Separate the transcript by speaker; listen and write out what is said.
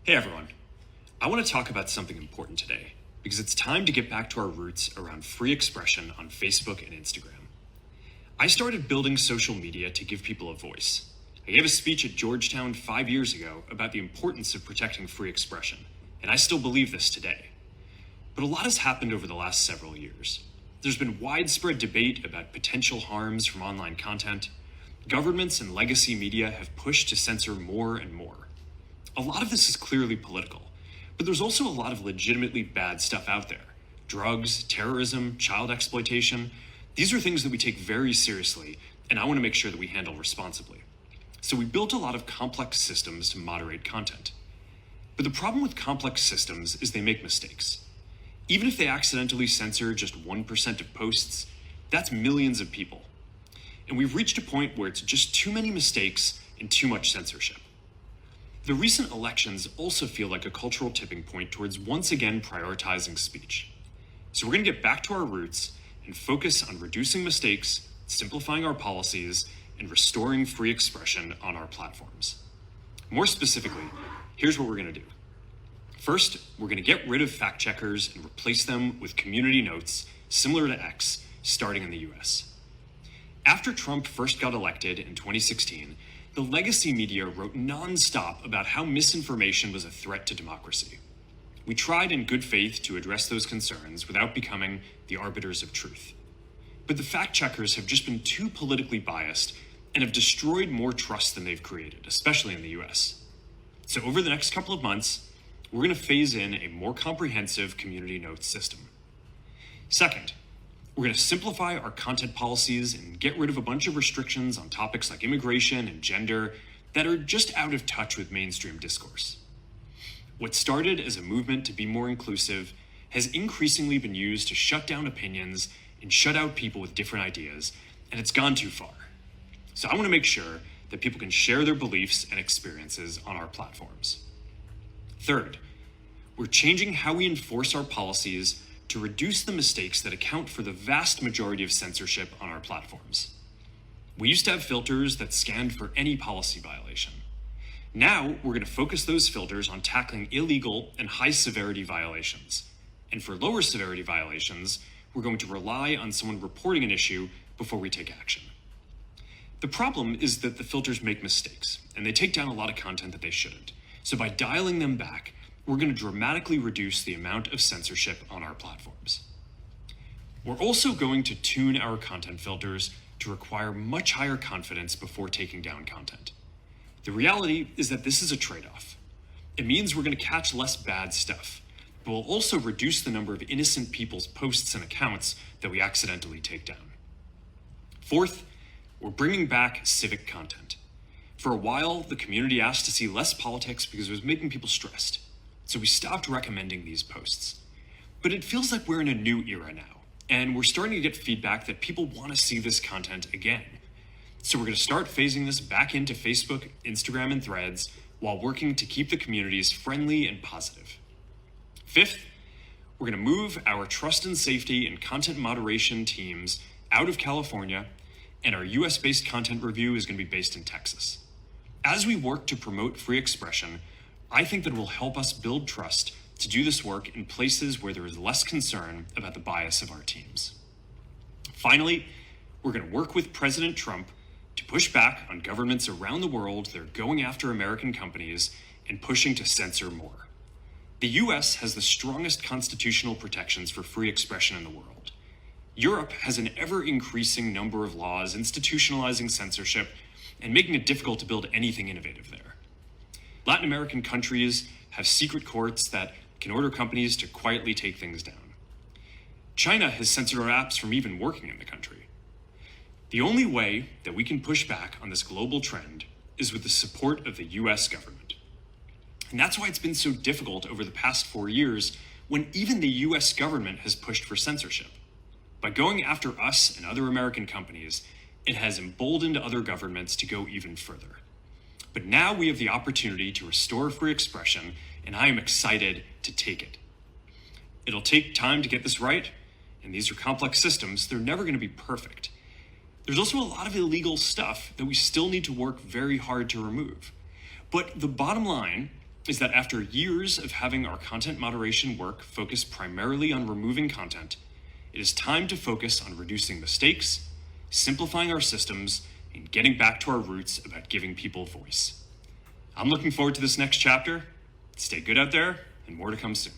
Speaker 1: Hey everyone, I want to talk about something important today because it's time to get back to our roots around free expression on Facebook and Instagram. I started building social media to give people a voice. I gave a speech at Georgetown 5 years ago about the importance of protecting free expression, and I still believe this today. But a lot has happened over the last several years. There's been widespread debate about potential harms from online content. Governments and legacy media have pushed to censor more and more. A lot of this is clearly political, but there's also a lot of legitimately bad stuff out there. Drugs, terrorism, child exploitation. These are things that we take very seriously, and I want to make sure that we handle responsibly. So we built a lot of complex systems to moderate content. But the problem with complex systems is they make mistakes. Even if they accidentally censor just 1% of posts, that's millions of people. And we've reached a point where it's just too many mistakes and too much censorship. The recent elections also feel like a cultural tipping point towards once again prioritizing speech. So we're going to get back to our roots and focus on reducing mistakes, simplifying our policies, and restoring free expression on our platforms. More specifically, here's what we're going to do. First, we're going to get rid of fact checkers and replace them with community notes, similar to X, starting in the US. After Trump first got elected in 2016, the legacy media wrote nonstop about how misinformation was a threat to democracy. We tried in good faith to address those concerns without becoming the arbiters of truth. But the fact checkers have just been too politically biased and have destroyed more trust than they've created, especially in the US. So over the next couple of months, we're going to phase in a more comprehensive community notes system. Second, we're going to simplify our content policies and get rid of a bunch of restrictions on topics like immigration and gender that are just out of touch with mainstream discourse. What started as a movement to be more inclusive has increasingly been used to shut down opinions and shut out people with different ideas, and it's gone too far. So I want to make sure that people can share their beliefs and experiences on our platforms. Third, we're changing how we enforce our policies to reduce the mistakes that account for the vast majority of censorship on our platforms. We used to have filters that scanned for any policy violation. Now, we're going to focus those filters on tackling illegal and high-severity violations. And for lower severity violations, we're going to rely on someone reporting an issue before we take action. The problem is that the filters make mistakes, and they take down a lot of content that they shouldn't. So by dialing them back, we're going to dramatically reduce the amount of censorship on our platforms. We're also going to tune our content filters to require much higher confidence before taking down content. The reality is that this is a trade-off. It means we're going to catch less bad stuff, but we'll also reduce the number of innocent people's posts and accounts that we accidentally take down. Fourth, we're bringing back civic content. For a while, the community asked to see less politics because it was making people stressed. So we stopped recommending these posts. But it feels like we're in a new era now, and we're starting to get feedback that people want to see this content again. So we're going to start phasing this back into Facebook, Instagram, and Threads while working to keep the communities friendly and positive. Fifth, we're going to move our trust and safety and content moderation teams out of California, and our US-based content review is going to be based in Texas. As we work to promote free expression, I think that it will help us build trust to do this work in places where there is less concern about the bias of our teams. Finally, we're going to work with President Trump to push back on governments around the world that are going after American companies and pushing to censor more. The US has the strongest constitutional protections for free expression in the world. Europe has an ever-increasing number of laws institutionalizing censorship and making it difficult to build anything innovative there. Latin American countries have secret courts that can order companies to quietly take things down. China has censored our apps from even working in the country. The only way that we can push back on this global trend is with the support of the US government. And that's why it's been so difficult over the past 4 years when even the US government has pushed for censorship. By going after us and other American companies, it has emboldened other governments to go even further. But now we have the opportunity to restore free expression, and I am excited to take it. It'll take time to get this right, and these are complex systems. They're never going to be perfect. There's also a lot of illegal stuff that we still need to work very hard to remove. But the bottom line is that after years of having our content moderation work focus primarily on removing content, it is time to focus on reducing mistakes, simplifying our systems, and getting back to our roots about giving people voice. I'm looking forward to this next chapter. Stay good out there, and more to come soon.